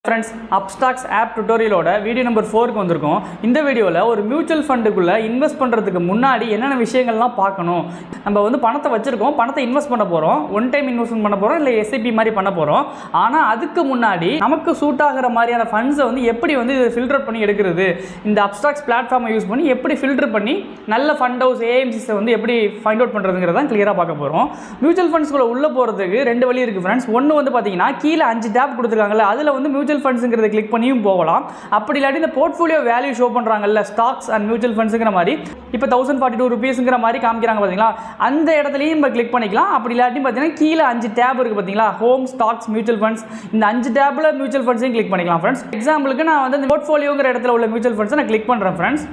Friends, Upstox app டுட்டோரியலோட video number 4க்கு வந்திருக்கோம். இந்த வீடியோவில் ஒரு மியூச்சுவல் ஃபண்டுக்குள்ளே இன்வெஸ்ட் பண்ணுறதுக்கு முன்னாடி என்னென்ன விஷயங்கள்லாம் பார்க்கணும். நம்ம வந்து பணத்தை வச்சுருக்கோம், பணத்தை இன்வெஸ்ட் பண்ண போகிறோம், ஒன் டைம் இன்வெஸ்ட்மெண்ட் பண்ண போகிறோம், இல்லை எஸ்ஐபி மாதிரி பண்ண போகிறோம். ஆனால் அதுக்கு முன்னாடி நமக்கு சூட் ஆகிற மாதிரியான ஃபண்ட்ஸை வந்து எப்படி வந்து இதை ஃபில்டர் பண்ணி எடுக்கிறது, இந்த அப்ஸ்டாக்ஸ் பிளாட்ஃபார்மை யூஸ் பண்ணி எப்படி ஃபில்டர் பண்ணி நல்ல ஃபண்ட் ஹவுஸ் ஏஎம்சிஸை வந்து எப்படி ஃபைண்ட் அவுட் பண்ணுறதுங்கிறதான் கிளியராக பார்க்க போகிறோம். மியூச்சுவல் ஃபண்ட்ஸ்குள்ளே உள்ளே போகிறதுக்கு 2 வழி இருக்குது ஃப்ரெண்ட்ஸ். ஒன்று வந்து பார்த்தீங்கன்னா கீழே 5 டேப் கொடுத்துருக்காங்கல்ல, அதில் வந்து மியூச்சுவல் ஃபண்ட்ஸுங்கிறத கிளிக் பண்ணியும் போகலாம். அப்படி இல்லாட்டி இந்த போர்ட்ஃபோலியோ வேல்யூ ஷோ பண்ணுறாங்கல்ல, ஸ்டாக்ஸ் அண்ட் மியூச்சுவல் ஃபண்ட்ஸுங்கிற மாதிரி இப்போ 1042 ரூபீஸுங்கிற மாதிரி காமிக்கிறாங்க பார்த்தீங்களா, அந்த இடத்துலையும் நம்ம கிளிக் பண்ணிக்கலாம். அப்படி இல்லாட்டி பார்த்தீங்கன்னா கீழே 5 டேப் இருக்குது பார்த்தீங்களா, ஹோம், ஸ்டாக்ஸ், மியூச்சுவல் ஃபண்ட்ஸ், இந்த 5 டேப்பில் மியூச்சுவல் ஃபண்ட்ஸையும் கிளிக் பண்ணிக்கலாம் ஃப்ரெண்ட்ஸ். எக்ஸாம்பிளுக்கு நான் வந்து இந்த போர்ட்ஃபோலியோங்கிற இடத்துல உள்ள மியூச்சுவல் ஃபண்ட்ஸை நான் கிளிக் பண்ணுறேன் ஃப்ரெண்ட்ஸ்.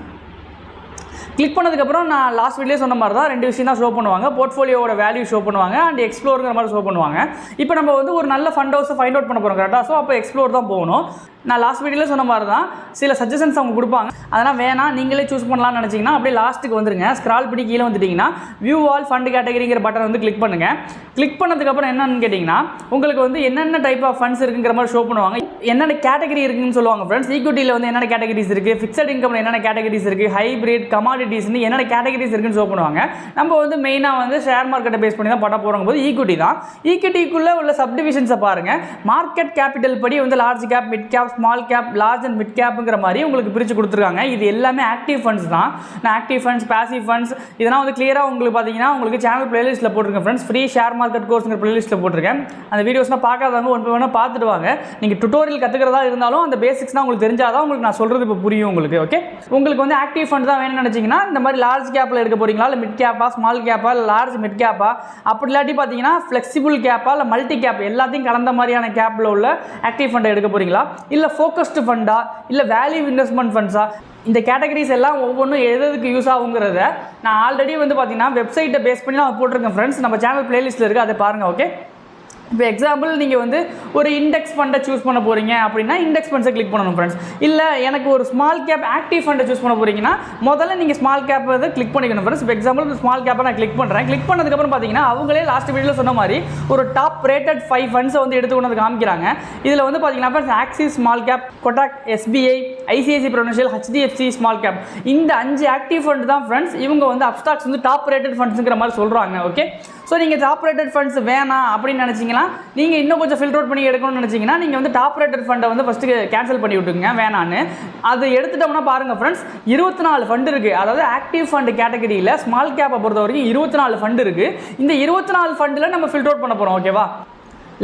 கிளிக் பண்ணதுக்கப்புறம் நான் லாஸ்ட் வீடியோ சொன்ன மாதிரி தான் 2 விஷயம் தான் ஷோ பண்ணுவாங்க. போர்ட்ஃபோலியோட வேல்யூ ஷோ பண்ணுவாங்க அண்ட் எக்ஸ்ப்ளோருங்கிற மாதிரி ஷோ பண்ணுவாங்க. இப்போ நம்ம வந்து ஒரு நல்ல ஃபண்ட் ஹவுஸை ஃபைண்ட் அவுட் பண்ண போகிறோம் கரெக்டாக. ஸோ அப்போ எக்ஸ்ப்ளோர் தான் போகணும். நான் லாஸ்ட் வீடியோவில் சொன்ன மாதிரி தான் சில சஜஷன்ஸ் அவங்க கொடுப்பாங்க. அதனால் வேணாம் நீங்களே சூஸ் பண்ணலாம்னு நினச்சிங்கன்னா அப்படியே லாஸ்ட்டுக்கு வந்துருங்க. ஸ்க்ரால் பண்ணி கீழே வந்துட்டிங்கன்னா வியூ ஆல் ஃபண்ட் கேட்டகரிங்கிற பட்டன் வந்து கிளிக் பண்ணுங்கள். கிளிக் பண்ணதுக்கப்புறம் என்னென்னு கேட்டிங்கன்னா உங்களுக்கு வந்து என்னென்ன டைப் ஆஃப் ஃபண்ட்ஸ் இருக்குங்கிற மாதிரி ஷோ பண்ணுவாங்க. என்னென்ன கேட்டகரி இருக்குன்னு சொல்லுவாங்க ஃப்ரெண்ட்ஸ். ஈக்விட்டியில் வந்து என்னென்ன கேட்டகரிஸ் இருக்குது, ஃபிக்ஸட் இன்கமில் என்னென்ன கேட்டகரிஸ் இருக்குது, ஹைப்ரிட், கமாடிட்டிஸ்னு என்னென்ன கேட்டகரிஸ் இருக்குன்னு ஷோ பண்ணுவாங்க. நம்ம வந்து மெயினாக வந்து ஷேர் மார்க்கெட்டை பேஸ் பண்ணி தான் பண்ண போகிறோம் போது ஈக்விட்டி தான். ஈக்விட்டிக்குள்ளே உள்ள சப்டிவிஷன்ஸை பாருங்கள். மார்க்கெட் கேபிட்டல் படி வந்து large cap, mid cap, small cap, large and mid கேப்புங்கிற மாதிரி உங்களுக்கு பிரித்து கொடுத்துருக்காங்க. இது எல்லாமே ஆக்டிவ் ஃபண்ட்ஸ் தான். நான் ஆக்டிவ் ஃபண்ட்ஸ், பாசிவ் ஃபண்ட்ஸ் இதெல்லாம் வந்து கிளியராக உங்களுக்கு பார்த்தீங்கன்னா உங்களுக்கு சேனல் பிளேலிஸ்ட்டில் போட்டிருக்கேன் ஃப்ரெண்ட்ஸ். ஃப்ரீ ஷேர் மார்க்கெட் கோர்ஸுங்கிற பிளேலிஸ்ட்டில் போட்டிருக்கேன். அந்த வீடியோஸ்லாம் பார்க்காதவங்க ஒன்று வேணால் பார்த்துட்டு வாங்க. நீங்கள் டுட்டோரியல் கற்றுக்கிறதா இருந்தாலும் அந்த பேசிக்ஸ்னால் உங்களுக்கு தெரிஞ்சாதான் உங்களுக்கு நான் சொல்கிறது இப்போ புரியும் உங்களுக்கு. ஓகே, உங்களுக்கு வந்து ஆக்டிவ் ஃபண்ட் தான் வேணும்னு நினச்சிங்கன்னா இந்த மாதிரி லார்ஜ் கேப்பில் எடுக்க போகிறீங்களா, இல்லை மிட் கேப்பா, ஸ்மால் கேப்பா, இல்லை லார்ஜ் மிட் கேப்பா, அப்படி இல்லாட்டி பார்த்தீங்கன்னா ஃப்ளெக்சிபிள் கேப்பா, இல்லை மல்டி கேப் எல்லாத்தையும் கலந்த மாதிரியான கேப்பில் உள்ள ஆக்டிவ் ஃபண்டை எடுக்க போகிறீங்களா, இல்லை ஃபோக்கஸ்டு ஃபண்டா, இல்லை வேல்யூ இன்வெஸ்ட்மெண்ட் ஃபண்ட்ஸா, இந்த கேட்டகரிஸ் எல்லாம் ஒவ்வொன்றும் எதுக்கு யூஸ் ஆகுங்கிறத நான் ஆல்ரெடி வந்து பார்த்தீங்கன்னா வெப்சைட்டை பேஸ் பண்ணி நான் போட்டிருக்கேன் ஃப்ரெண்ட்ஸ். நம்ம சேனல் பிளேலிஸ்ட்டில் இருக்குது, அதை பாருங்கள். ஓகே, இப்போ எக்ஸாம்பிள் நீங்கள் வந்து ஒரு இண்டெக்ஸ் ஃபண்டை சூஸ் பண்ண போகிறீங்க அப்படின்னா இண்டெக்ஸ் ஃபண்ட்ஸை கிளிக் பண்ணணும் ஃப்ரெண்ட்ஸ். இல்லை எனக்கு ஒரு ஸ்மால் கேப் ஆக்டிவ் ஃபண்டை சூஸ் பண்ண போகிறீங்கன்னா முதல்ல நீங்கள் ஸ்மால் கேப் வந்து கிளிக் பண்ணிக்கணும் ஃப்ரெண்ட்ஸ். இப்போ எக்ஸாம்பிள் ஸ்மால் கேப்பை நான் கிளிக் பண்ணுறேன். கிளிக் பண்ணதுக்கப்புறம் பார்த்தீங்கன்னா அவங்களே லாஸ்ட் வீடியோவில் சொன்ன மாதிரி ஒரு டாப் ரேட்டட் 5 ஃபண்ட்ஸை வந்து எடுத்து கொண்டு வந்து காமிக்கிறாங்க. இதில் வந்து பார்த்தீங்கன்னா friends Axis small cap, Kotak, SBI, ICICI Prudential, HDFC small cap, இந்த 5 ஆக்டிவ் ஃபண்ட் தான் ஃப்ரெண்ட்ஸ். இவங்க வந்து அப்ஸ்டாக்ஸ் வந்து டாப் ரேட்டட் ஃபண்ட்ஸுங்கிற மாதிரி சொல்கிறாங்க. ஓகே, ஸோ நீங்கள் டாப் ரேட்டட் ஃபண்ட்ஸ் வேணாம் அப்படின்னு நினச்சிங்கன்னா நீங்கள் இன்னும் கொஞ்சம் ஃபில்டர் அவுட் பண்ணி எடுக்கணும்னு நினச்சிங்கன்னா நீங்கள் வந்து டாப் ரேட்டட் ஃபண்டை வந்து ஃபஸ்ட்டு கேன்சல் பண்ணி விட்டுருங்க வேணான்னு. அது எடுத்துட்டோம்னா பாருங்கள் ஃப்ரெண்ட்ஸ், 24 ஃபண்ட் இருக்குது. அதாவது ஆக்டிவ் ஃபண்ட் கேட்டகரியில் ஸ்மால் கேப்பை பொறுத்த வரைக்கும் 24 ஃபண்ட் இருக்குது. இந்த 24 ஃபண்டில் நம்ம ஃபில்டர் அவுட் பண்ண போகிறோம். ஓகேவா,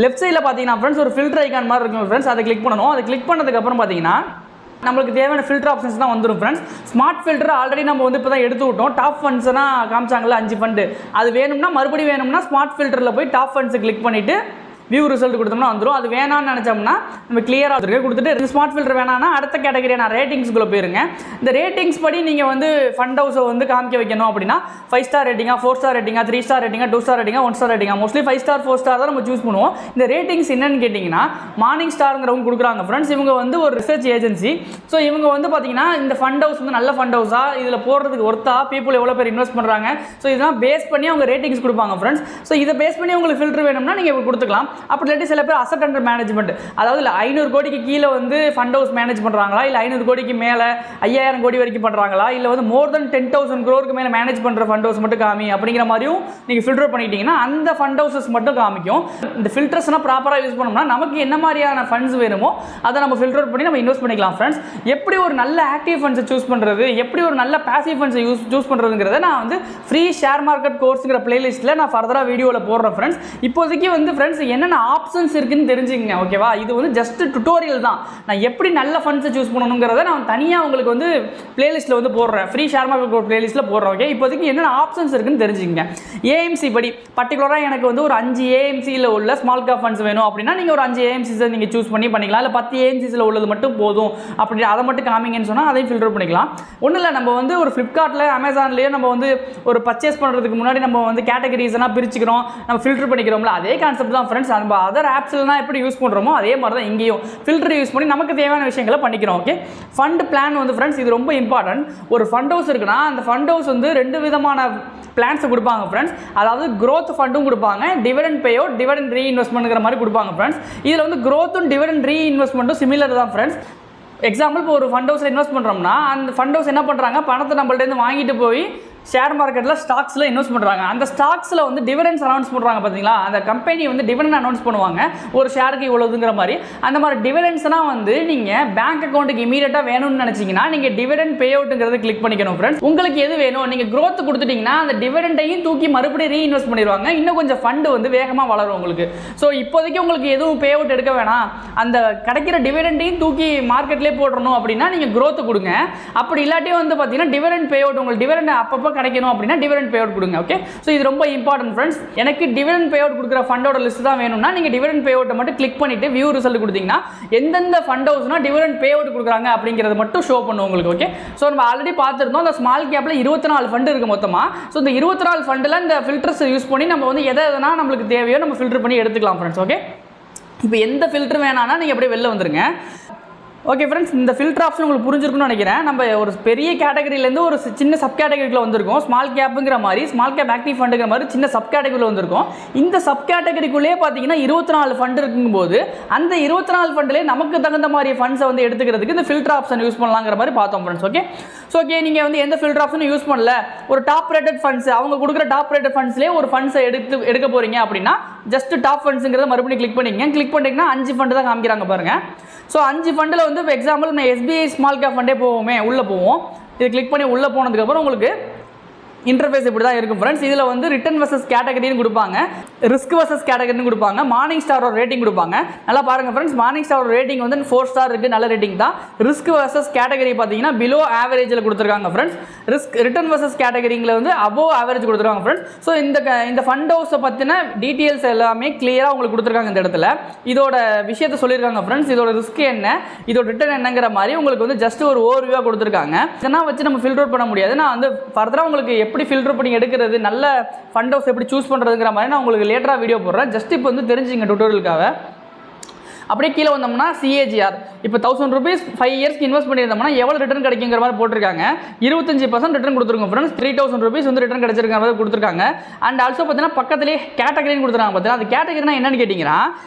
லெஃப்ட் சைடில் பார்த்தீங்கன்னா ஃப்ரெண்ட்ஸ் ஒரு ஃபில்டர் ஐக்கான் மாதிரி இருக்கும் ஃப்ரெண்ட்ஸ். அதை கிளிக் பண்ணணும். அதை கிளிக் பண்ணதுக்கப்புறம் பார்த்தீங்கன்னா நம்மளுக்கு தேவையான ஃபில்டர் ஆப்ஷன்ஸ் தான் வந்துடும் ஃப்ரெண்ட்ஸ். ஸ்மார்ட் ஃபில்டர் ஆல்ரெடி நம்ம வந்து இப்போ தான் எடுத்து விட்டோம். டாப் ஃபண்ட்ஸ்னால் காமிச்சாங்கல்ல 5 ஃபண்டு, அது வேணும்னா மறுபடியும் வேணும்னா ஸ்மார்ட் ஃபில்டரில் போய் டாப் ஃபண்ட்ஸை கிளிக் பண்ணிவிட்டு வியூ ரிசல்ட் கொடுத்தோம்னா வந்துடும். அது வேணான்னு நினச்சோம்னா நம்ம கிளியராக இருக்குது கொடுத்துட்டு ஸ்மார்ட் ஃபில்டர் வேணான்னா அடுத்த கேட்டகரியான ரேட்டிங்ஸ்குள்ளே போயிருங்க. இந்த ரேட்டிங்ஸ் படி நீங்கள் வந்து ஃபண்ட் ஹவுஸை வந்து காமிக்க வைக்கணும் அப்படின்னா 5 ஸ்டார் ரேட்டிங்கா, 4 ஸ்டார் ரேட்டிங்கா, 3 ஸ்டார் ரேட்டிங்கா, 2 ஸ்டார் ரேட்டிங்கா, 1 ஸ்டார் ரேட்டிங்கா, மோஸ்ட்லி 5 ஸ்டார் 4 ஸ்டார் தான் நம்ம சூஸ் பண்ணுவோம். இந்த ரேட்டிங்ஸ் என்னன்னு கேட்டிங்கன்னா மார்னிங் ஸ்டாருங்கிறவங்க கொடுக்குறாங்க ஃப்ரெண்ட்ஸ். இவங்க வந்து ஒரு ரிசர்ச் ஏஜென்சி. ஸோ இவங்க வந்து பார்த்தீங்கன்னா இந்த ஃபண்ட் ஹவுஸ் வந்து நல்ல ஃபண்ட் ஹவுஸா, இதில் போடுறதுக்கு ஒர்த்தா, பீப்புள் எவ்வளோ பேர் இன்வெஸ்ட் பண்ணுறாங்க, ஸோ இதெல்லாம் பேஸ் பண்ணி அவங்க ரேட்டிங்ஸ் கொடுப்பாங்க ஃப்ரெண்ட்ஸ். ஸோ இதை பேஸ் பண்ணி உங்களுக்கு ஃபில்டர் வேணும்னா நீங்கள் இப்போ கொடுத்துக்கலாம். அப்படி இல்லாட்டி சில பேர் அசட் அண்டர் மேனேஜ்மெண்ட், அதாவது 500 கோடிக்கு கீழே வந்து ஃபண்ட் ஹவுஸ் மேனேஜ் பண்ணுறாங்களா, இல்லை 500 கோடிக்கு மேலே 5000 கோடி வரைக்கும் பண்ணுறாங்களா, இல்லை வந்து மோர் தென் 10,000 crore மேலே மேனேஜ் பண்ணுற ஃபண்ட் ஹவுஸ் மட்டும் காமி அப்படிங்கிற மாதிரியும் நீங்கள் ஃபில்டர் பண்ணிட்டீங்கன்னா அந்த ஃபண்ட் ஹவுசஸ் மட்டும் காமிக்கும். இந்த ஃபில்டர்ஸ்னால் ப்ராப்பராக யூஸ் பண்ணோம்னா நமக்கு என்ன மாதிரியான ஃபண்ட்ஸ் வேணுமோ அதை நம்ம ஃபில்டர் பண்ணி நம்ம இன்வெஸ்ட் பண்ணிக்கலாம் ஃப்ரெண்ட்ஸ். எப்படி ஒரு நல்ல ஆக்டிவ் ஃபண்ட்ஸை சூஸ் பண்ணுறது, எப்படி ஒரு நல்ல பாசிவ் ஃபண்ட்ஸை சூஸ் பண்ணுறதுங்கிறத நான் வந்து ஃப்ரீ ஷேர் மார்க்கெட் கோர்ஸுங்கிற பிளேலிஸ்ட்டில் நான் ஃபர்தராக வீடியோவில் போடுறேன் ஃப்ரெண்ட்ஸ். இப்போதைக்கு வந்து ஃப்ரெண்ட்ஸ் என்னென்ன ஆப்ஷன்ஸ் இருக்குன்னு தெரிஞ்சுங்க. ஓகேவா, இது வந்து ஜஸ்ட் டுட்டோரியல் தான். நான் எப்படி நல்ல ஃபண்ட்ஸை சூஸ் பண்ணணுங்கிறத நான் தனியாக உங்களுக்கு வந்து பிளேலிஸ்ட்டில் வந்து போடுறேன், ஃப்ரீ ஷேர் மார்க்கெட் பிளேலிஸ்ட்டில் போடுறேன். ஓகே, இப்போதைக்கு என்னென்ன ஆப்ஷன்ஸ் இருக்குன்னு தெரிஞ்சுங்க. ஏஎம்சி படி பர்டிகுலராக எனக்கு வந்து ஒரு 5 ஏஎம்சியில் உள்ள ஸ்மால் கேப் ஃபண்ட்ஸ் வேணும் அப்படின்னா நீங்கள் ஒரு 5 ஏஎம்சிஸை நீங்கள் சூஸ் பண்ணி பண்ணிக்கலாம். இல்லை 10 ஏஎம்சிஸில் உள்ளது மட்டும் போதும் அப்படி அதை மட்டும் காமிங்கன்னு சொன்னால் அதையும் ஃபில்டர் பண்ணிக்கலாம். ஒன்றும் இல்லை, நம்ம வந்து ஒரு ஃப்ளிப்கார்ட்டில், அமேசான்லேயே நம்ம வந்து ஒரு பர்ச்சேஸ் பண்ணுறதுக்கு முன்னாடி நம்ம வந்து கேட்டகரிஸ்லாம் பிரிச்சுக்கிறோம், நம்ம ஃபில்டர் பண்ணிக்கிறோம்ல, அதே கான்செப்ட் தான் ஃப்ரெண்ட்ஸ். நம்ம அதர் ஆப்ஸ்லாம் எப்படி யூஸ் பண்ணுறோமோ அதே மாதிரி தான் இங்கேயும் ஃபில்டர் யூஸ் பண்ணி நமக்கு தேவையான விஷயங்களை பண்ணிக்கிறோம். ஓகே, ஃபண்ட் பிளான் வந்து ஃப்ரெண்ட்ஸ் இது ரொம்ப இம்பார்ட்டன்ட். ஒரு ஃபண்ட் ஹவுஸ் இருக்குன்னா அந்த ஃபண்ட் ஹவுஸ் வந்து 2 விதமான பிளான்ஸை கொடுப்பாங்க ஃப்ரெண்ட்ஸ். அதாவது growth ஃபண்டும் கொடுப்பாங்க, டிவிடெண்ட் பே அவுட், டிவிடெண்ட் ரீஇன்வெஸ்ட்மெண்ட்ங்கிற மாதிரி கொடுப்பாங்க ஃப்ரெண்ட்ஸ். இதில் வந்து growthம் டிவிடெண்ட் ரீஇன்வெஸ்ட்மெண்ட்டும் சிமிலர் தான் ஃப்ரெண்ட்ஸ். எக்ஸாம்பிள் இப்போ ஒரு ஃபண்ட் ஹவுஸில் இன்வெஸ்ட் பண்ணுறோம்னா அந்த ஃபண்ட் ஹவுஸ் என்ன பண்ணுறாங்க, பணத்தை நம்மள்டேருந்து வாங்கிட்டு போய் ஷேர் மார்க்கெட்டில் ஸ்டாக்ஸில் இன்வெஸ்ட் பண்ணுறாங்க. அந்த ஸ்டாக்ஸில் வந்து டிவிடெண்ட்ஸ் அனௌன்ஸ் பண்ணுறாங்க பார்த்தீங்களா, அந்த கம்பெனி வந்து டிவிடெண்ட் அனௌன்ஸ் பண்ணுவாங்க ஒரு ஷேருக்கு இவ்வளோதுங்கிற மாதிரி. அந்த மாதிரி டிவிடெண்ட்ஸ்னால் வந்து நீங்கள் பேங்க் அக்கௌண்ட்டுக்கு இமீடியட்டாக வேணும்னு நினச்சிங்கன்னா நீங்கள் டிவிடெண்ட் பே அவுட்டுங்கிறத கிளிக் பண்ணிக்கணும் ஃப்ரெண்ட்ஸ். உங்களுக்கு எது வேணும், நீங்கள் growth கொடுத்துட்டிங்கன்னா அந்த டிவிடெண்ட்டையும் தூக்கி மறுபடியும் ரீஇன்வெஸ்ட் பண்ணிடுவாங்க, இன்னும் கொஞ்சம் ஃபண்டு வந்து வேகமாக வளரும் உங்களுக்கு. ஸோ இப்போதைக்கு உங்களுக்கு எதுவும் பே அவுட் எடுக்க வேணாம், அந்த கிடைக்கிற டிவிடெண்ட்டையும் தூக்கி மார்க்கெட்லேயே போடணும் அப்படின்னா நீங்கள் growth கொடுங்க. அப்படி இல்லாட்டி வந்து பார்த்தீங்கன்னா டிவிடெண்ட் பே அவுட், உங்களுக்கு டிவிடெண்ட் அப்பப்போ கிடைக்கணும் அப்படின்னா டிவிடெண்ட் பே அவுட் கொடுங்க. ஓகே, ஸோ இது ரொம்ப இம்பார்ட்டன்ட் ஃப்ரெண்ட்ஸ். எனக்கு டிவிடெண்ட் பே அவுட் கொடுக்குற ஃபண்டோட லிஸ்ட் தான் வேணும்னா நீங்கள் டிவிடெண்ட் பே அவுட்டை மட்டும் கிளிக் பண்ணிட்டு வியூ ரிசல்ட் கொடுத்தீங்கன்னா எந்தெந்த ஃபண்ட் ஹவுஸ்னா டிவிடெண்ட் பே அவுட் கொடுக்குறாங்க அப்படிங்கிறது மட்டும் ஷோ பண்ணும் உங்களுக்கு. ஓகே, ஸோ நம்ம ஆல்ரெடி பார்த்துருந்தோம் அந்த ஸ்மால் கேப்பில் 24 ஃபண்ட் இருக்குது மொத்தமாக. ஸோ இந்த 24 ஃபண்டில் இந்த ஃபில்டர்ஸ் யூஸ் பண்ணி நம்ம வந்து எதனா நம்மளுக்கு தேவையோ நம்ம ஃபில்டர் பண்ணி எடுத்துக்கலாம் ஃப்ரெண்ட்ஸ். ஓகே, இப்போ எந்த ஃபில்டர் வேணான்னா நீங்கள் அப்படியே வெளில வந்துருங்க. ஓகே ஃப்ரெண்ட்ஸ், இந்த ஃபில்டர் ஆப்ஷன் உங்களுக்கு புரிஞ்சிருக்குன்னு நினைக்கிறேன். நம்ம ஒரு பெரிய கேட்டகரியிலேருந்து ஒரு சின்ன சப் கேட்டகரியில் வந்திருக்கோம். ஸ்மால் கேப்புங்கிற மாதிரி, ஸ்மால் கேப் ஆக்டிவ் ஃபண்டுங்கிற மாதிரி சின்ன சப் கேட்டகரியில் வந்திருக்கோம். இந்த சப் கேட்டகரிக்குள்ளேயே பார்த்தீங்கன்னா 24 ஃபண்ட் இருக்கும்போது அந்த 24 ஃபண்டிலே நமக்கு தகுந்த மாதிரி ஃபண்ட்ஸை வந்து எடுத்துக்கிறதுக்கு இந்த ஃபில்டர் ஆப்ஷன் யூஸ் பண்ணலாங்கிற மாதிரி பார்த்தோம் ஃப்ரெண்ட்ஸ். ஓகே, ஸோ ஓகே, நீங்கள் வந்து எந்த ஃபில்டர் ஆப்ஷனும் யூஸ் பண்ணல, ஒரு டாப் ரேட்டட் ஃபண்ட்ஸ் அவங்க கொடுக்குற டாப் ரேட்டட் ஃபண்ட்ஸ்லேயே ஒரு ஃபண்ட்ஸை எடுக்க போகிறீங்க அப்படின்னா ஜஸ்ட் டாப் ஃபண்ட்ஸுங்கிறத மறுபடியும் கிளிக் பண்ணிக்கங்க. கிளிக் பண்ணிங்கன்னா 5 ஃபண்டு தான் காமிக்கிறாங்க பாருங்கள். ஸோ 5 ஃபண்டில் வந்து இப்போ எக்ஸாம்பிள் நான் SBI ஸ்மால் கேப் ஃபண்டே போவோமே, உள்ளே போவோம். இது கிளிக் பண்ணி உள்ளே போனதுக்கப்புறம் உங்களுக்கு இன்டர்ஃபேஸ் இப்படி தான் இருக்கும் ஃப்ரெண்ட்ஸ். இதில் வந்து ரிட்டர்ன் வர்சஸ் கேட்டகரின்னு கொடுப்பாங்க, ரிஸ்க் வர்சஸ் கேட்டகரின்னு கொடுப்பாங்க, மார்னிங் ஸ்டாரோட ரேட்டிங் கொடுப்பாங்க. நல்லா பாருங்கள் ஃப்ரெண்ட்ஸ், மார்னிங் ஸ்டாரோட ரேட்டிங் வந்து 4 ஸ்டார் இருக்குது, நல்ல ரேட்டிங் தான். ரிஸ்க் வர்சஸ் கேட்டகரி பார்த்தீங்கன்னா பிலோ ஆவரேஜில் கொடுத்துருக்காங்க ஃப்ரெண்ட்ஸ். ரிட்டர்ன் வர்சஸ் கேட்டகரிங்கில் வந்து அபோவ் ஆவரேஜ் கொடுத்துருக்காங்க ஃப்ரெண்ட்ஸ். ஸோ இந்த ஃபண்ட் ஹவுஸை பற்றின டீட்டெயில்ஸ் எல்லாமே கிளியராக உங்களுக்கு கொடுத்துருக்காங்க இந்த இடத்துல. இதோட விஷயத்தை சொல்லியிருக்காங்க ஃப்ரெண்ட்ஸ், இதோட ரிஸ்க் என்ன, இதோட ரிட்டர்ன் என்னங்கிற மாதிரி உங்களுக்கு வந்து ஜஸ்ட் ஒரு ஓவர்வியூவாக கொடுத்துருக்காங்க. இதெல்லாம் வச்சு நம்ம ஃபில்டர் பண்ண முடியாது. நான் வந்து ஃபர்தராக உங்களுக்கு எப்படி ஃபில்டர் பண்ணி எடுக்கிறது, நல்ல ஃபண்ட் ஹவுஸ் எப்படி சூஸ் பண்ணுறதுங்கிற மாதிரி நான் உங்களுக்கு லேட்டராக வீடியோ போடுறேன். ஜஸ்ட் இப்போ வந்து தெரிஞ்சுங்க டுட்டோரியலுக்காக. அப்படியே கீழே வந்தோம்னா CAGR இப்போ 1000 rupees 5 இயர்ஸ்க்கு இன்வெஸ்ட் பண்ணியிருந்தோம்னா எவ்வளோ ரிட்டர்ன் கிடைக்குங்கிற மாதிரி போட்டிருக்காங்க. 25% ரிட்டர்ன் கொடுத்துருங்க ஃப்ரெண்ட்ஸ். 3000 rupees வந்து ரிட்டர்ன் கிடைச்சிருக்கிற மாதிரி கொடுத்துருக்காங்க. அண்ட் ஆல்சோ பார்த்தீங்கன்னா பக்கத்துலேயே கேட்டகரின்னு கொடுத்துருக்காங்க. பார்த்தீங்கன்னா அந்த கேட்டகரினா என்னன்னு கேட்டிங்கன்னா,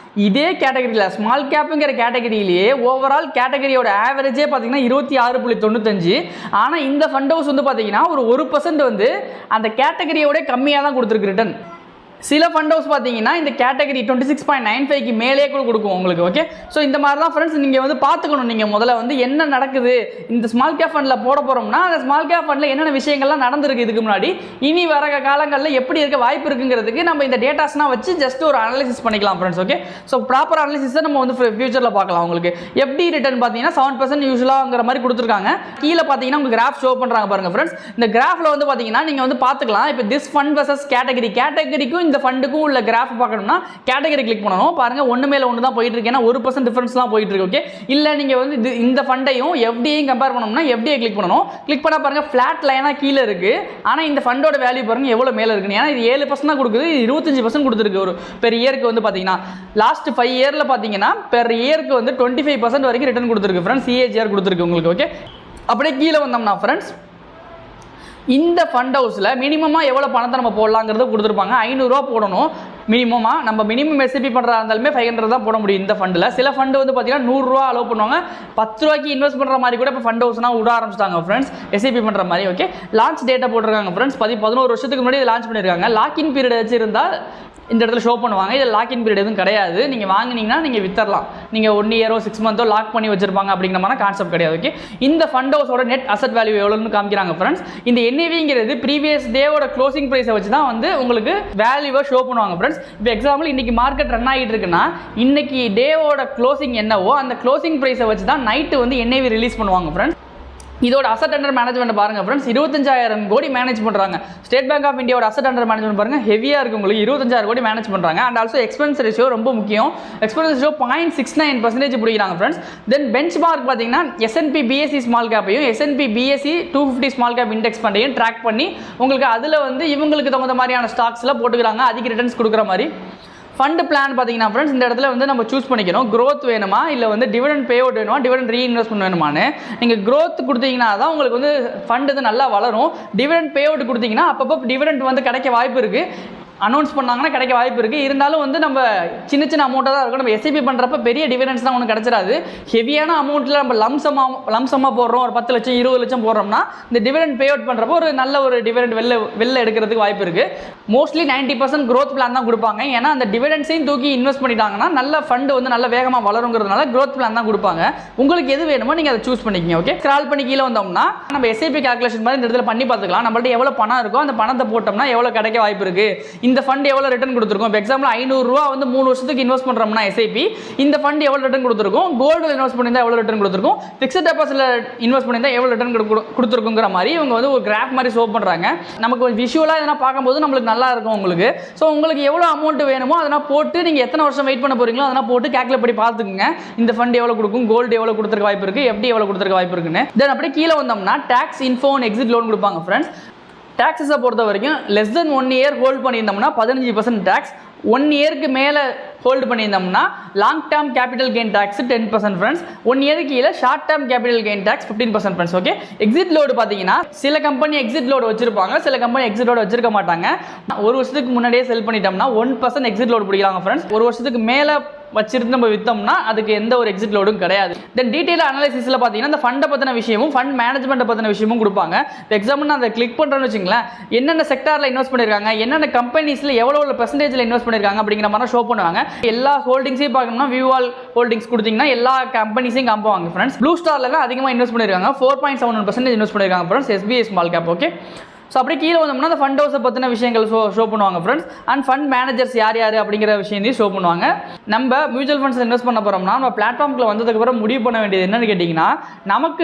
இதே கேட்டகரியில் ஸ்மால் கேப்புங்கிற கேட்டகரியிலேயே ஓவரால் கேட்டகரியோட ஆவரேஜே பார்த்தீங்கன்னா 26.95. ஆனால் இந்த ஃபண்ட் ஹவுஸ் வந்து பார்த்தீங்கன்னா ஒரு 1% வந்து அந்த கேட்டகரியோட கம்மியாக தான் கொடுத்துருக்கு ரிட்டர்ன். சில ஃபண்ட் ஹவுஸ் பார்த்தீங்கன்னா இந்த கேட்டகரி 26.95க்கு மேலே கூட கொடுக்கும் உங்களுக்கு. ஓகே, ஸோ இந்த மாதிரி தான் ஃப்ரெண்ட்ஸ் நீங்கள் வந்து பார்த்துக்கணும். நீங்கள் முதல்ல வந்து என்ன நடக்குது இந்த ஸ்மால் கேப் ஃபண்டில் போட போகிறோம்னா அந்த ஸ்மால் கேப் ஃபண்டில் என்னென்ன விஷயங்கள்லாம் நடந்திருக்கு இதுக்கு முன்னாடி, இனி வர காலங்களில் எப்படி இருக்க வாய்ப்பு இருக்குங்கிறதுக்கு நம்ம இந்த டேட்டாஸ்லாம் வச்சு ஜஸ்ட் ஒரு அனலிசிஸ் பண்ணிக்கலாம் ஃப்ரெண்ட்ஸ். ஓகே, ஸோ ப்ராப்பர் அனலிசிஸை நம்ம வந்து ஃபியூச்சரில் பார்க்கலாம். உங்களுக்கு எப்படி ரிட்டர்ன் பார்த்தீங்கன்னா 7% யூஸ்வலாங்கிற மாதிரி கொடுத்துருக்காங்க. கீழே பார்த்தீங்கன்னா உங்களுக்கு கிராஃப் ஷோ பண்ணுறாங்க பாருங்கள் ஃப்ரெண்ட்ஸ். இந்த கிராஃபில் வந்து பார்த்தீங்கன்னா நீங்கள் வந்து பார்த்துக்கலாம். இப்போ திஸ் ஃபண்ட் வர்சஸ் கேட்டகரிக்கும் இந்த ஃபண்டுக்கும் உள்ள கிராஃப் பார்க்கணும்னா கேட்டகரி கிளிக் பண்ணணும். பாருங்க ஒன்று மேலே ஒன்று தான் போயிட்டு இருக்கு, ஏன்னா 1% டிஃபரன்ஸ்லாம் போயிட்டு இருக்கு. ஓகே, இல்லை நீங்கள் வந்து இந்த ஃபண்டையும் FDஐயும் கம்பேர் பண்ணணும்னா FDஐ கிளிக் பண்ணணும். கிளிக் பண்ணால் பாருங்க ஃப்ளாட் லைனாக கீழே இருக்கு. ஆனால் இந்த ஃபண்டோட வேல்யூ பாருங்க எவ்வளோ மேலே இருக்குன்னு. ஏன்னா இது 7% தான் கொடுக்குது, 25% கொடுத்துருக்கு ஒரு பெர் இயருக்கு. வந்து பார்த்தீங்கன்னா லாஸ்ட் 5 இயரில் பார்த்தீங்கன்னா பெர் இயருக்கு வந்து 25% வரைக்கும் ரிட்டர்ன் கொடுத்துருக்கு ஃப்ரெண்ட்ஸ். CAGR கொடுத்துருக்கு உங்களுக்கு. ஓகே, அப்படியே கீழே வந்தோம்னா ஃப்ரெண்ட்ஸ் இந்த ஃபண்ட் ஹவுஸில் மினிமமாக எவ்வளோ பணத்தை நம்ம போடலாங்கிறது கொடுத்துருப்பாங்க. 500 ரூபா போடணும் மினிமமாக. நம்ம மினிமம் SIP பண்ணுறதா இருந்தாலுமே 500 தான் போட முடியும் இந்த ஃபண்டில். சில ஃபண்டு வந்து பார்த்தீங்கன்னா 100 ரூபா அலோவ் பண்ணுவாங்க. 10 ரூபாய்க்கு இன்வெஸ்ட் பண்ணுற மாதிரி கூட இப்போ ஃபண்ட் ஹவுஸ்னால் விட ஆரம்பிச்சிட்டாங்க ஃப்ரெண்ட்ஸ், SIP பண்ணுற மாதிரி. ஓகே, லான்ச் டேட்டா போட்டிருக்காங்க ஃப்ரெண்ட்ஸ். 11 வருஷத்துக்கு முன்னாடி லான்ச் பண்ணியிருக்காங்க. லாக்இன் பீரியட் வச்சுருந்தால் இந்த இடத்துல ஷோ பண்ணுவாங்க. இதில் லாக்இன் பீரியட் எதுவும் கிடையாது. நீங்கள் வாங்கினீங்கன்னா நீங்கள் வித்தரலாம். நீங்கள் 1 இயரோ 6 மந்த்தோ லாக் பண்ணி வச்சிருப்பாங்க அப்படிங்கிற மாதிரி கான்செப்ட் கிடையாது. ஓகே, இந்த ஃபண்ட் ஹவுஸோட நெட் அசட் வேல்யூ எவ்வளோன்னு காமிக்கிறாங்க ஃப்ரெண்ட்ஸ். இந்த NAVங்கிறது ப்ரீவியஸ் டேவோட க்ளோசிங் ப்ரைஸை வச்சு தான் வந்து உங்களுக்கு வேல்யூவை ஷோ பண்ணுவாங்க ஃப்ரெண்ட்ஸ். இப்போ எக்ஸாம்பிள் இன்னைக்கு மார்க்கெட் ரன் ஆகிட்டு இருக்குன்னா இன்னைக்கு டேவோட க்ளோசிங் என்னவோ அந்த க்ளோசிங் ப்ரைஸை வச்சு தான் நைட்டு வந்து NAV ரிலீஸ் பண்ணுவாங்க ஃப்ரெண்ட்ஸ். இதோட அசட் அண்டர் மேனேஜ்மெண்ட் பாருங்க ஃப்ரெண்ட்ஸ், 25,000 கோடி மேனேஜ் பண்ணுறாங்க. ஸ்டேட் பேங்க் ஆஃப் இந்தியாவோட அசட் அண்டர் மேனேஜ்மெண்ட் பாருங்க ஹெவியாக இருக்குது உங்களுக்கு. 25,000 கோடி மேனேஜ் பண்ணுறாங்க. அண்ட் ஆல்சோ எக்ஸ்பென்ஸ் ரேஷியோ ரொம்ப முக்கியம். எக்ஸ்பென்ஸ் ரேஷியோ 0.69% பிடிக்கிறாங்க ஃப்ரெண்ட்ஸ். தென் பெஞ்ச் மார்க் பார்த்தீங்கன்னா S&P BSE ஸ்மால் கேப்பையும் S&P BSE 250 small cap index ஃபண்டையும் ட்ராக் பண்ணி உங்களுக்கு அதில் வந்து இவங்களுக்கு தகுந்த மாதிரியான ஸ்டாக்ஸில் போட்டுக்கிறாங்க அதிக ரிட்டர்ன்ஸ் கொடுக்குற மாதிரி. ஃபண்ட் பிளான் பார்த்தீங்கன்னா ஃப்ரெண்ட்ஸ் இந்த இடத்துல வந்து நம்ம சூஸ் பண்ணிக்கணும். growth வேணுமா இல்லை வந்து டிவிடெண்ட் பே அவுட் வேணுமா, டிவிடெண்ட் ரீஇன்வெஸ்ட்மெண்ட் வேணுமான்னு. நீங்கள் growth கொடுத்தீங்கன்னா தான் உங்களுக்கு வந்து ஃபண்ட் வந்து நல்லா வளரும். டிவிடெண்ட் பே அவுட் கொடுத்தீங்கன்னா அப்பப்போ டிவிடெண்ட் வந்து கிடைக்க வாய்ப்பு இருக்குது. அனௌன்ஸ் பண்ணாங்கன்னா கிடைக்க வாய்ப்பு இருக்குது. இருந்தாலும் வந்து நம்ம சின்ன சின்ன அமௌண்ட்டாக தான் இருக்கும். நம்ம எஸ்ஐபி பண்ணுறப்ப பெரிய டிவிடெண்ட்ஸ் தான் ஒன்றும் கிடச்சிடாது. ஹெவியான அமௌண்ட்டில் நம்ம லம்சமாக போடுறோம், ஒரு 10 லட்சம் 20 லட்சம் போடுறோம்னா இந்த டிவிடெண்ட் பே அவுட் பண்ணுறப்போ ஒரு நல்ல ஒரு டிவிடெண்ட் வெளில எடுக்கிறதுக்கு வாய்ப்பு இருக்குது. மோஸ்ட்லி 90% growth பிளான் தான் கொடுப்பாங்க. ஏன்னா அந்த டிவிடெண்ட்ஸையும் தூக்கி இன்வெஸ்ட் பண்ணிட்டாங்கன்னா நல்ல ஃபண்டு வந்து நல்ல வேகமாக வளருங்கிறதுனால growth பிளான் தான் கொடுப்பாங்க. உங்களுக்கு எது வேணுமோ நீங்கள் அதை சூஸ் பண்ணிக்கிங்க. ஓகே, ஸ்க்ரால் பண்ணி கீழே வந்தோம்னா நம்ம எஸ்ஐபி கால்குலேஷன் மாதிரி இந்த இடத்துல பண்ணி பார்த்துக்கலாம். நம்மள்ட்ட எவ்வளோ பணம் இருக்கோ அந்த பணத்தை போட்டோம்னா எவ்வளோ கிடைக்க வாய்ப்பு இருக்குது, இந்த ஃபண்ட் எவ்வளோ ரிட்டர்ன் கொடுத்துருக்கோம். இப்போ எக்ஸாம்பிள் 500 ரூபா வந்து 3 வருஷத்துக்கு இன்வெஸ்ட் பண்ணுறோம்னா எஸ்ஐபி, இந்த ஃபண்ட் எவ்வளோ ரிட்டர்ன் கொடுத்துருக்கோம், கோல்டில் இன்வெஸ்ட் பண்ணியிருந்தா எவ்வளோ ரிட்டர்ன் கொடுத்துருக்கோம், ஃபிக்ஸட் டெபாசிட்ல இன்வெஸ்ட் பண்ணியிருந்தா எவ்வளோ ரிட்டர்ன் கொடுத்துருக்குங்கிற மாதிரி இவங்க வந்து ஒரு கிராஃப் மாதிரி ஷோ பண்ணுறாங்க. நமக்கு விஷுவலாக இதெல்லாம் பார்க்கும்போது நம்மளுக்கு நல்லா இருக்கும் உங்களுக்கு. ஸோ உங்களுக்கு எவ்வளோ அமௌண்ட் வேணுமோ அதெல்லாம் போட்டு நீங்கள் எத்தனை வருஷம் வெயிட் பண்ண போகிறீங்களோ அதெல்லாம் போட்டு கேல்குலேட் பண்ணி பார்த்துக்குங்க. இந்த ஃபண்ட் எவ்வளோ கொடுக்கும், கோல்டு எவ்வளோ கொடுத்துருக்க வாய்ப்பு இருக்குது, எப்படி எவ்வளோ கொடுத்துருக்க வாய்ப்பு இருக்குன்னு. தென் அப்படியே கீழே வந்தோம்னா tax info and exit load கொடுப்பாங்க ஃப்ரெண்ட்ஸ். டாக்ஸஸை பொறுத்த வரைக்கும் லெஸ் தென் 1 இயர் ஹோல்ட் பண்ணியிருந்தோம்னா 15% டேக்ஸ், 1 இயருக்கு மேலே ஹோல்டு பண்ணியிருந்தோம்னா long term capital gain tax 10% friends. 1 இயருக்கு கீழே short term capital gain tax 15% friends. Okay, exit load பார்த்தீங்கன்னா சில கம்பெனி எக்ஸிட் லோடு வச்சிருப்பாங்க, சில கம்பெனி எக்ஸிட் லோடு வச்சிருக்க மாட்டாங்க. 1 வருஷத்துக்கு முன்னாடியே செல் பண்ணிட்டோம்னா 1% எக்ஸிட் லோடு பிடிக்கிறாங்க ஃப்ரெண்ட்ஸ். 1 வருஷத்துக்கு மேலே வச்சிருந்து நம்ம விற்றோம்னா அதுக்கு எந்த ஒரு எக்ஸிட் லோடும் கிடையாது. தென் டீட்டெயில் அனாலிசிஸில் பார்த்தீங்கன்னா இந்த ஃபண்டை பற்றின விஷயமும் ஃபண்ட் மேனேஜ்மெண்ட்டை பற்றின விஷயமும் கொடுப்பாங்க. எக்ஸாம்பிள் நான் அதை கிளிக் பண்ணுறேன்னு வச்சுங்களேன், என்னென்ன செக்டாரில் இன்வெஸ்ட் பண்ணியிருக்காங்க, என்னென்ன கம்பெனிஸில் எவ்வளோ பெர்சன்டேஜில் இன்வெஸ்ட் பண்ணியிருக்காங்க அப்படிங்கிற மாதிரி ஷோ பண்ணுவாங்க. எல்லா ஹோல்டிங்ஸையும் பார்க்கணும்னா வியூவால் ஹோல்டிங்ஸ் கொடுத்தீங்கன்னா எல்லா கம்பெனிஸையும் காமிப்பாங்க ஃப்ரெண்ட்ஸ். ப்ளூ ஸ்டாரில் தான் அதிகமாக இன்வெஸ்ட் பண்ணியிருக்காங்க, 4.71% இன்வெஸ்ட் பண்ணியிருக்காங்க friends, SBI small cap. Okay, so அப்படியே கீழே வந்தோம்னா அந்த ஃபண்ட் ஹவுஸை பற்றின விஷயங்கள் ஷோ பண்ணுவாங்க ஃப்ரெண்ட்ஸ். அண்ட் ஃபண்ட் மேனேஜர்ஸ் யார் அப்படிங்கிற விஷயத்தையும் ஷோ பண்ணுவாங்க. நம்ம மியூச்சுவல் ஃபண்ட்ஸ் இன்வெஸ்ட் பண்ண போகிறோம்னா நம்ம பிளாட்ஃபார்மில் வந்ததுக்கப்புறம் முடிவு பண்ண வேண்டியது என்னன்னு கேட்டிங்கன்னா, நமக்கு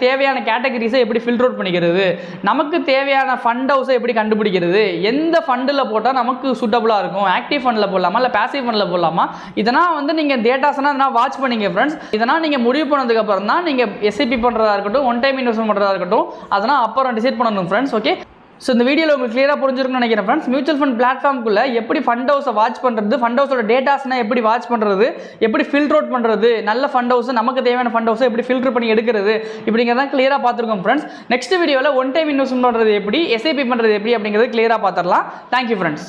தேவையான கேட்டகரிஸை எப்படி ஃபில்டர் அவுட் பண்ணிக்கிறது, நமக்கு தேவையான ஃபண்ட் ஹவுஸை எப்படி கண்டுபிடிக்கிறது, எந்த ஃபண்டில் போட்டால் நமக்கு சூட்டபுளாக இருக்கும், ஆக்டிவ் ஃபண்டில் போடலாமா இல்லை பேசிவ் ஃபண்டில் போடலாமா, இதெல்லாம் வந்து நீங்கள் டேட்டாஸ்னால் அதெல்லாம் வாட்ச் பண்ணிங்க ஃப்ரெண்ட்ஸ். இதெல்லாம் நீங்கள் முடிவு பண்ணதுக்கப்புறம் தான் நீங்கள் எஸ்ஐபி பண்ணுறதா இருக்கட்டும், ஒன் டைம் இன்வெஸ்ட்மெண்ட் பண்ணுறதா இருக்கட்டும், அதெல்லாம் அப்புறம் டிசைட் பண்ணணும் ஃப்ரெண்ட்ஸ். ஓகே, ஸோ இந்த வீடியோவில் உங்களுக்கு கிளியராக புரிஞ்சிருக்குன்னு நினைக்கிறேன் ஃப்ரெண்ட்ஸ். மியூச்சுவல் ஃபண்ட் பிளாட்ஃபார்முக்குள்ளே எப்படி ஃபண்ட் ஹவுஸை வாட்ச் பண்ணுறது, ஃபண்ட் ஹவுஸோட டேட்டாஸ்னால் எப்படி வாட்ச் பண்ணுறது, எப்படி ஃபில்டர் அவுட் பண்ணுறது, நல்ல ஃபண்ட் ஹவுஸ் நமக்கு தேவையான ஃபண்ட் ஹவுஸை எப்படி ஃபில்டர் பண்ணி எடுக்கிறது, இப்படிங்கிறதான் கிளியராக பார்த்துருக்கோம் ஃப்ரெண்ட்ஸ். நெக்ஸ்ட் வீடியோவில் ஒன் டைம் இன்வெஸ்ட்மெண்ட் பண்ணுறது எப்படி, எஸ்ஐபி பண்ணுறது எப்படி அப்படிங்கிறது கிளியராக பார்த்துடலாம். Thank you friends.